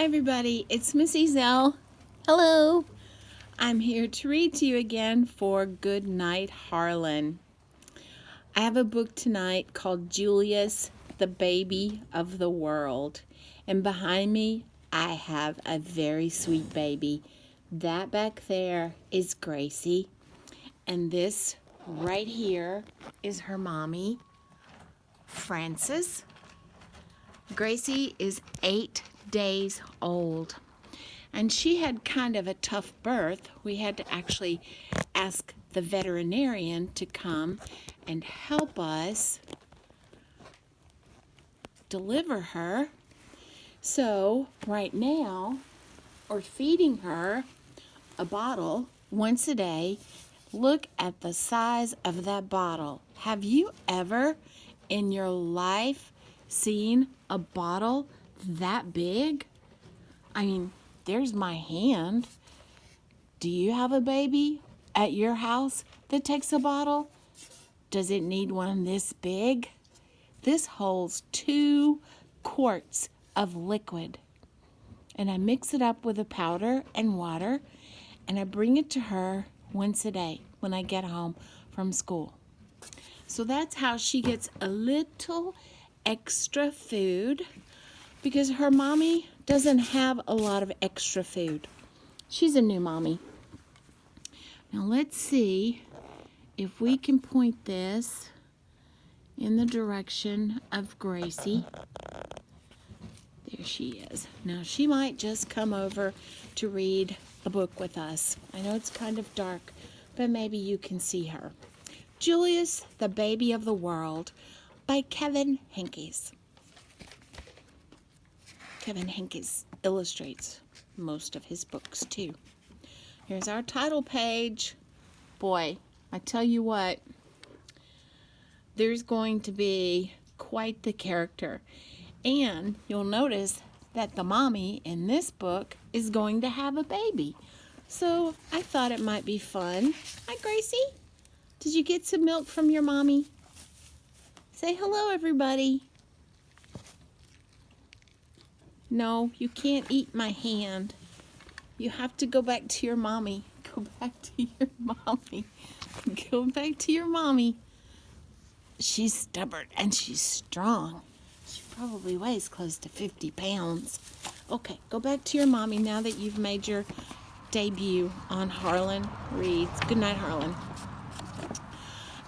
Hi everybody, it's Missy Zell. Hello. I'm here to read to you again for Good Night Harlan. I have a book tonight called Julius, the Baby of the World. And behind me, I have a very sweet baby. That back there is Gracie. And this right here is her mommy, Frances. Gracie is 8 days old, and she had kind of a tough birth. We had to actually ask the veterinarian to come and help us deliver her. So right now, we're feeding her a bottle once a day. Look at the size of that bottle. Have you ever in your life seen a bottle that big? I mean, there's my hand. Do you have a baby at your house that takes a bottle? Does it need one this big? This holds 2 quarts of liquid. And I mix it up with a powder and water, and I bring it to her once a day when I get home from school. So that's how she gets a little extra food, because her mommy doesn't have a lot of extra food. She's a new mommy. Now let's see if we can point this in the direction of Gracie. There she is. Now she might just come over to read a book with us. I know it's kind of dark, but maybe you can see her. Julius, the Baby of the World by Kevin Henkes. Kevin Henkes illustrates most of his books too. Here's our title page. Boy, I tell you what, there's going to be quite the character. And you'll notice that the mommy in this book is going to have a baby. So I thought it might be fun. Hi, Gracie. Did you get some milk from your mommy? Say hello, everybody. No, you can't eat my hand. You have to go back to your mommy. Go back to your mommy. Go back to your mommy. She's stubborn and she's strong. She probably weighs close to 50 pounds. Okay, go back to your mommy now that you've made your debut on Harlan Reads. Good night, Harlan.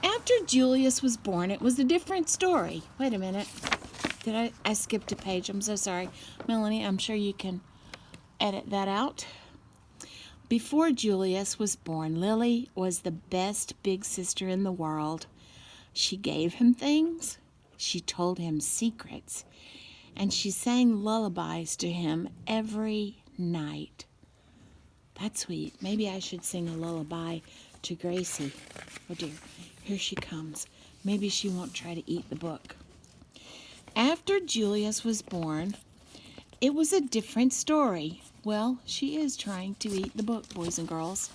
After Julius was born, it was a different story. Wait a minute. Did I skipped a page? I'm so sorry. Melanie, I'm sure you can edit that out. Before Julius was born, Lily was the best big sister in the world. She gave him things. She told him secrets. And she sang lullabies to him every night. That's sweet. Maybe I should sing a lullaby to Gracie. Oh dear. Here she comes. Maybe she won't try to eat the book. After Julius was born, it was a different story. Well, she is trying to eat the book, boys and girls.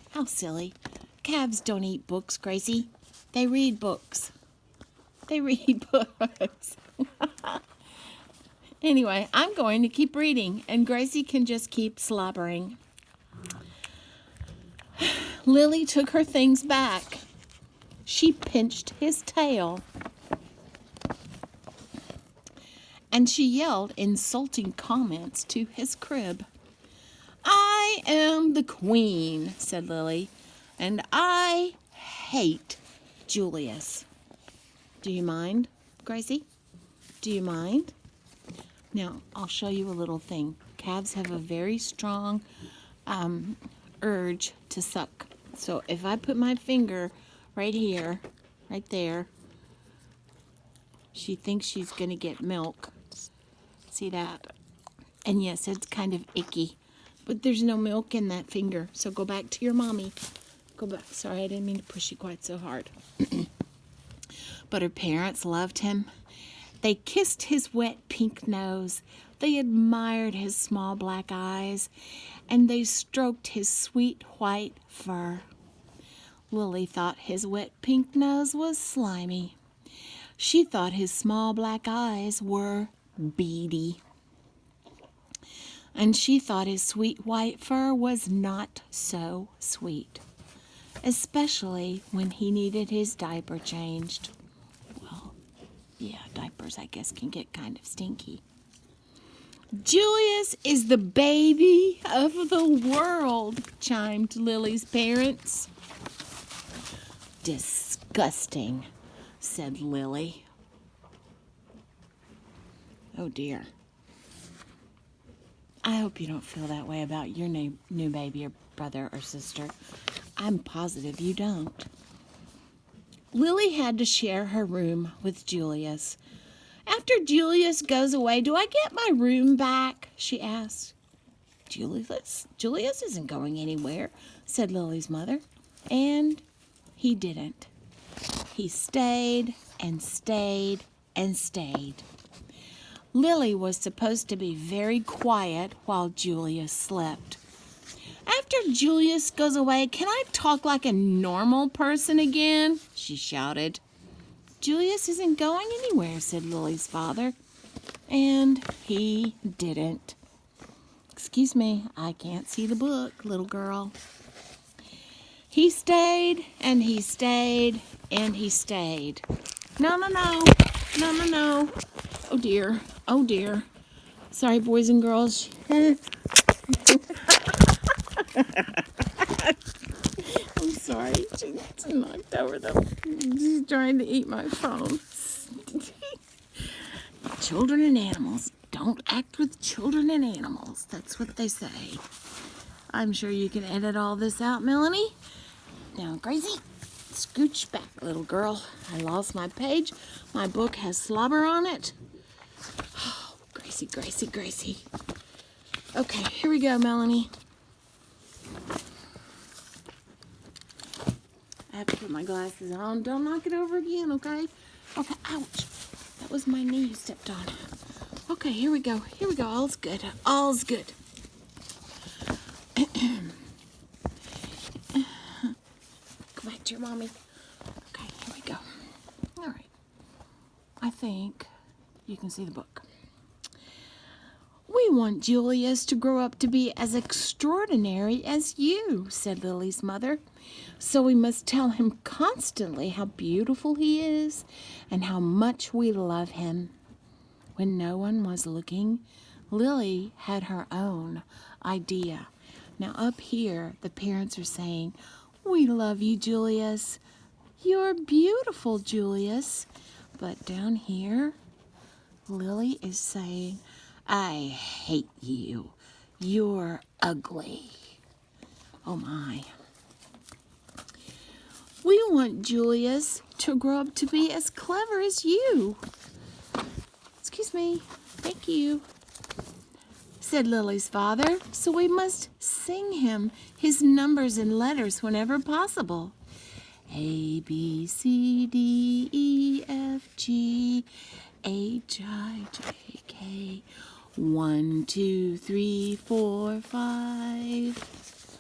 How silly. Calves don't eat books, Gracie. They read books. They read books. Anyway, I'm going to keep reading, and Gracie can just keep slobbering. Lily took her things back. She pinched his tail. And she yelled insulting comments to his crib. I am the queen, said Lily, and I hate Julius. Do you mind, Gracie? Do you mind? Now, I'll show you a little thing. Calves have a very strong urge to suck. So if I put my finger right here, right there, she thinks she's going to get milk. See that? And yes, it's kind of icky, but there's no milk in that finger. So go back to your mommy. Go back. Sorry, I didn't mean to push you quite so hard. But her parents loved him. They kissed his wet pink nose. They admired his small black eyes, and they stroked his sweet white fur. Lily thought his wet pink nose was slimy. She thought his small black eyes were beady. and she thought his sweet white fur was not so sweet, especially when he needed his diaper changed. Well, yeah, diapers, I guess, can get kind of stinky. Julius is the baby of the world, chimed Lily's parents. Disgusting, said Lily. Oh dear. I hope you don't feel that way about your new baby or brother or sister. I'm positive you don't. Lily had to share her room with Julius. After Julius goes away, do I get my room back? She asked. Julius isn't going anywhere, said Lily's mother. And he didn't. He stayed and stayed and stayed. Lily was supposed to be very quiet while Julius slept. After Julius goes away, can I talk like a normal person again? She shouted. Julius isn't going anywhere, said Lily's father. And he didn't. Excuse me, I can't see the book, little girl. He stayed, and he stayed, and he stayed. No. Oh dear, oh dear. Sorry, boys and girls. I'm sorry, she knocked over she's trying to eat my phone. Children and animals. Don't act with children and animals. That's what they say. I'm sure you can edit all this out, Melanie. Now, Gracie, scooch back, little girl. I lost my page. My book has slobber on it. Oh, Gracie. Okay, here we go, Melanie. I have to put my glasses on. Don't knock it over again, okay? Okay, ouch. That was my knee you stepped on. Okay, here we go. All's good. Go back to your mommy. Okay, here we go. All right. I think you can see the book. We want Julius to grow up to be as extraordinary as you, said Lily's mother. So we must tell him constantly how beautiful he is and how much we love him. When no one was looking, Lily had her own idea. Now up here, the parents are saying, we love you, Julius. You're beautiful, Julius. But down here, Lily is saying, I hate you. You're ugly. Oh my. We want Julius to grow up to be as clever as you. Excuse me. Thank you, said Lily's father. So we must sing him his numbers and letters whenever possible. A, B, C, D, E, F, G, H, I, J, K. 1, 2, 3, 4, 5.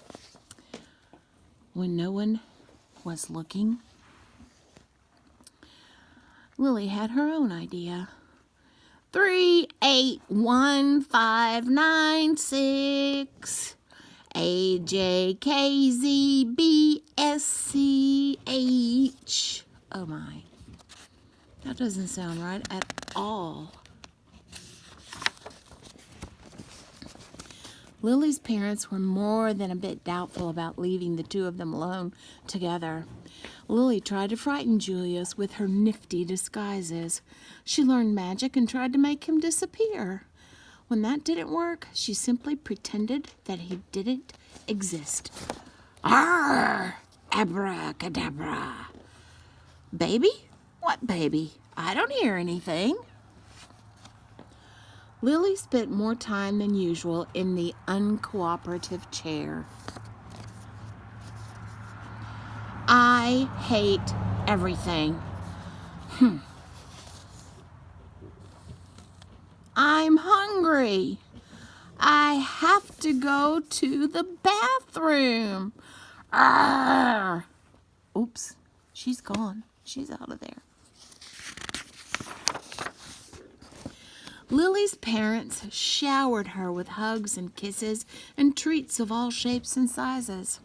When no one was looking, Lily had her own idea. 3, 8, 1, 5, 9, 6. A, J, K, Z, B, S, C, H. Oh my. That doesn't sound right at all. Lily's parents were more than a bit doubtful about leaving the two of them alone together. Lily tried to frighten Julius with her nifty disguises. She learned magic and tried to make him disappear. When that didn't work, she simply pretended that he didn't exist. Arr! Abracadabra. Baby? What baby? I don't hear anything. Lily spent more time than usual in the uncooperative chair. I hate everything. I'm hungry. I have to go to the bathroom. Arr! Oops, she's gone. She's out of there. Lily's parents showered her with hugs and kisses and treats of all shapes and sizes.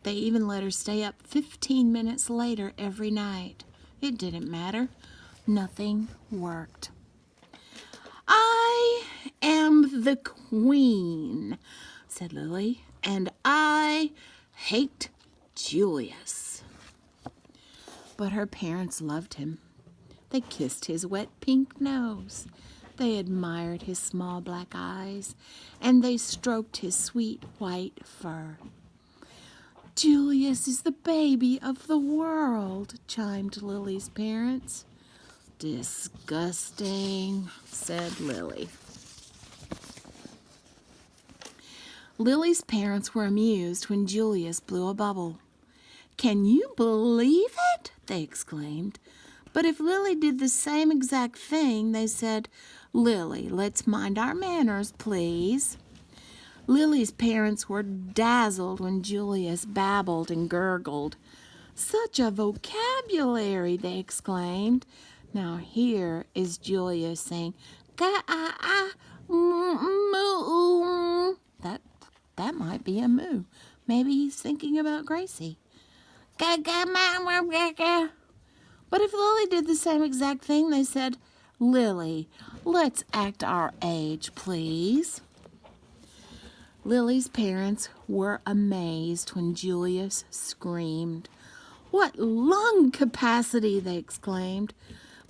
They even let her stay up 15 minutes later every night. It didn't matter. Nothing worked. "I am the queen," said Lily, "and I hate Julius." But her parents loved him. They kissed his wet pink nose. They admired his small black eyes, and they stroked his sweet white fur. "Julius is the baby of the world," chimed Lily's parents. "Disgusting," said Lily. Lily's parents were amused when Julius blew a bubble. "Can you believe it?" they exclaimed. But if Lily did the same exact thing, they said, "Lily, let's mind our manners, please." Lily's parents were dazzled when Julius babbled and gurgled. "Such a vocabulary," they exclaimed. Now here is Julius saying, moo. That might be a moo. Maybe he's thinking about Gracie. But if Lily did the same exact thing, they said, "Lily, let's act our age, please." Lily's parents were amazed when Julius screamed. "What lung capacity!" they exclaimed.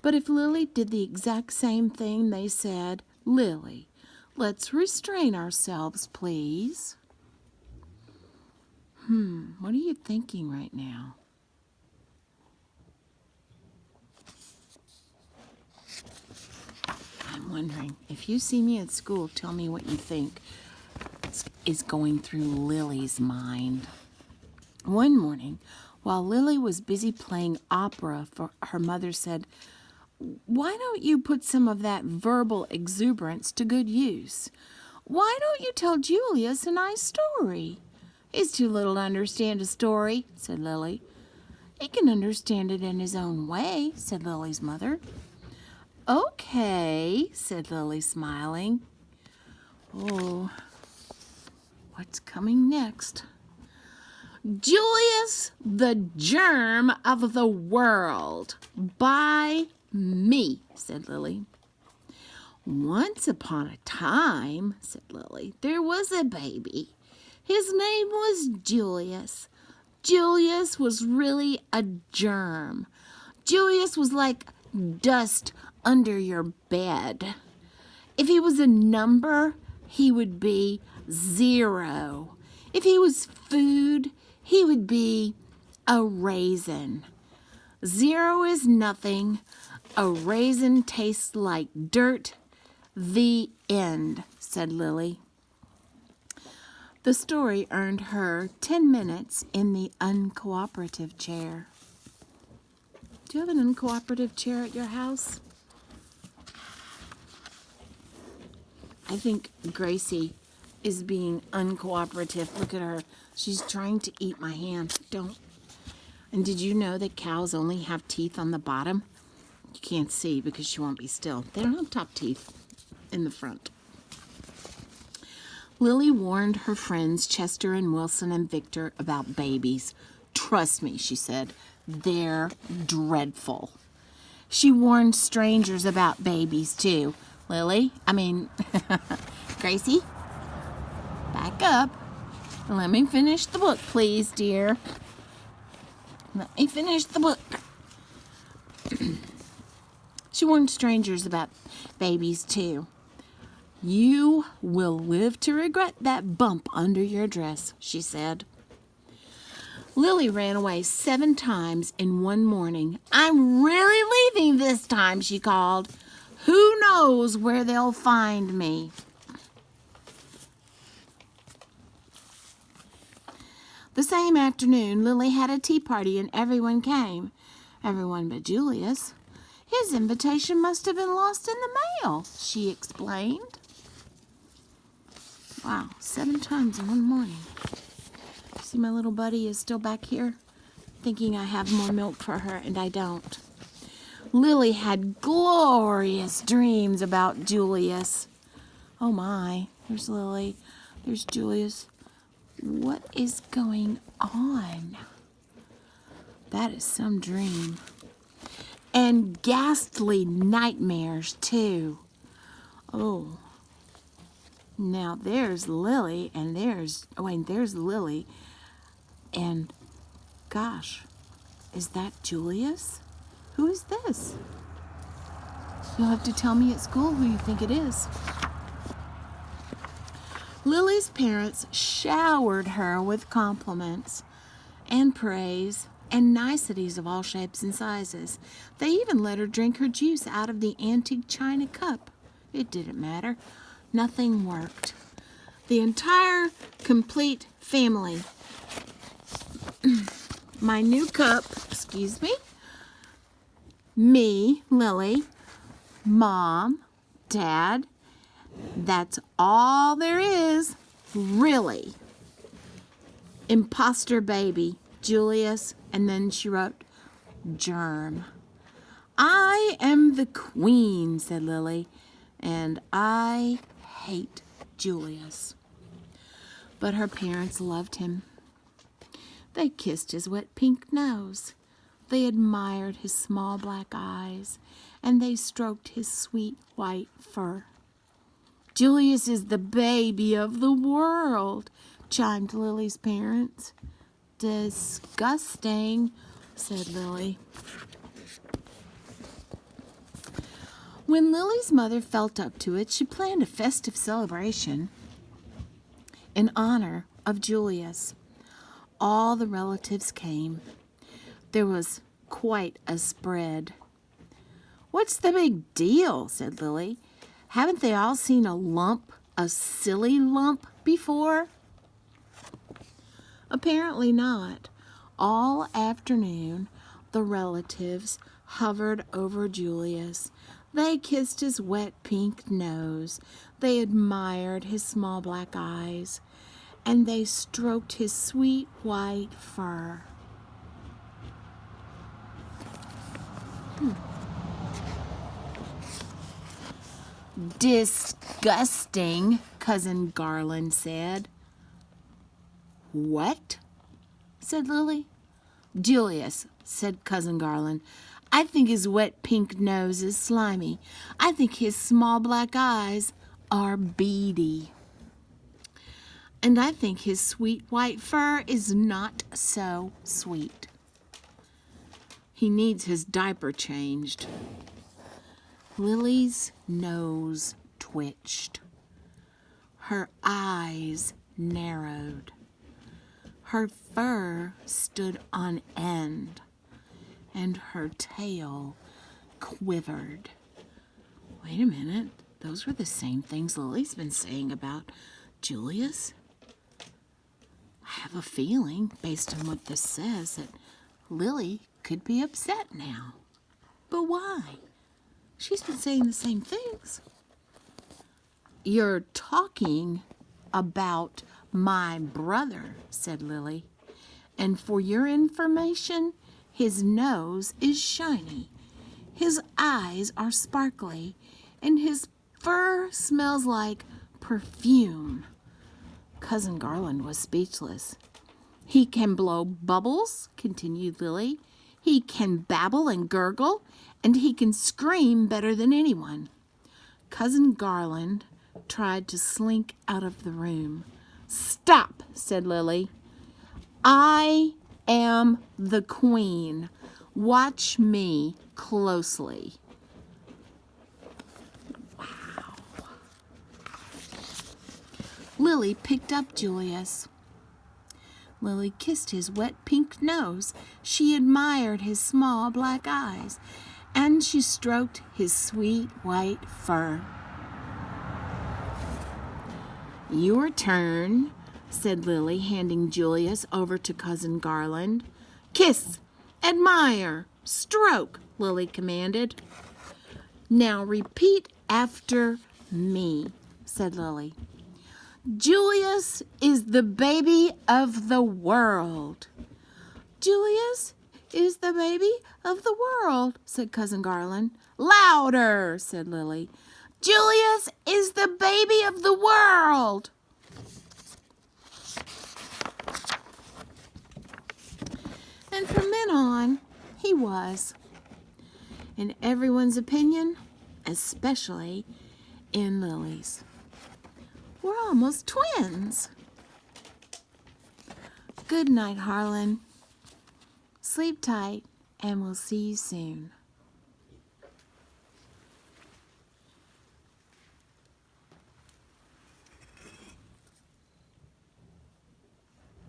But if Lily did the exact same thing, they said, "Lily, let's restrain ourselves, please." What are you thinking right now? I'm wondering, if you see me at school, tell me what you think is going through Lily's mind. One morning, while Lily was busy playing opera, her mother said, "Why don't you put some of that verbal exuberance to good use? Why don't you tell Julius a nice story?" "He's too little to understand a story," said Lily. "He can understand it in his own way," said Lily's mother. "Okay," said Lily, smiling. Oh, what's coming next? "Julius, the germ of the world, by me," said Lily. "Once upon a time," said Lily, "there was a baby. His name was Julius. Julius was really a germ. Julius was like dust under your bed. If he was a number, he would be 0. If he was food, he would be a raisin. 0 is nothing. A raisin tastes like dirt. The end," said Lily. The story earned her 10 minutes in the uncooperative chair. Do you have an uncooperative chair at your house? I think Gracie is being uncooperative. Look at her. She's trying to eat my hand. Don't. And did you know that cows only have teeth on the bottom? You can't see because she won't be still. They don't have top teeth in the front. Lily warned her friends Chester and Wilson and Victor about babies. "Trust me," she said, "they're dreadful." She warned strangers about babies too. Gracie, back up. Let me finish the book, please, dear. Let me finish the book. She warned strangers about babies too. "You will live to regret that bump under your dress," she said. Lily ran away 7 times in one morning. "I'm really leaving this time," she called. "Who knows where they'll find me?" The same afternoon, Lily had a tea party and everyone came. Everyone but Julius. "His invitation must have been lost in the mail," she explained. Wow, 7 times in one morning. See, my little buddy is still back here thinking I have more milk for her, and I don't. Lily had glorious dreams about Julius. Oh my, there's Lily, there's Julius. What is going on? That is some dream. And ghastly nightmares, too. Oh. Now, there's Lily, and there's Lily. And, gosh, is that Julius? Who is this? You'll have to tell me at school who you think it is. Lily's parents showered her with compliments and praise and niceties of all shapes and sizes. They even let her drink her juice out of the antique china cup. It didn't matter. Nothing worked. The entire complete family. My new cup, excuse me, Lily, Mom, Dad, that's all there is, really. Imposter baby, Julius, and then she wrote, Germ. I am the queen, said Lily, and I hate Julius. But her parents loved him. They kissed his wet pink nose. They admired his small black eyes, and they stroked his sweet white fur. Julius is the baby of the world, chimed Lily's parents. Disgusting, said Lily. When Lily's mother felt up to it, she planned a festive celebration in honor of Julius. All the relatives came. There was quite a spread. What's the big deal? Said Lily. Haven't they all seen a silly lump before? Apparently not. All afternoon, the relatives hovered over Julius. They kissed his wet pink nose. They admired his small black eyes. And they stroked his sweet white fur. Disgusting, Cousin Garland said. What? Said Lily. Julius, said Cousin Garland. I think his wet pink nose is slimy. I think his small black eyes are beady. And I think his sweet white fur is not so sweet. He needs his diaper changed. Lily's nose twitched. Her eyes narrowed. Her fur stood on end, and her tail quivered. Wait a minute. Those were the same things Lily's been saying about Julius. I have a feeling, based on what this says, that Lily could be upset now. But why? She's been saying the same things. You're talking about my brother, said Lily. And for your information, his nose is shiny, his eyes are sparkly, and his fur smells like perfume. Cousin Garland was speechless. He can blow bubbles, continued Lily. He can babble and gurgle, and he can scream better than anyone. Cousin Garland tried to slink out of the room. Stop, said Lily. I am the queen. Watch me closely. Wow. Lily picked up Julius. Lily kissed his wet pink nose. She admired his small black eyes, and she stroked his sweet white fur. Your turn, said Lily, handing Julius over to Cousin Garland. Kiss, admire, stroke, Lily commanded. Now repeat after me, said Lily. Julius is the baby of the world. Julius is the baby of the world, said Cousin Garland. Louder, said Lily. Julius is the baby of the world. And from then on, he was. In everyone's opinion, especially in Lily's. We're almost twins. Good night, Harlan. Sleep tight, and we'll see you soon.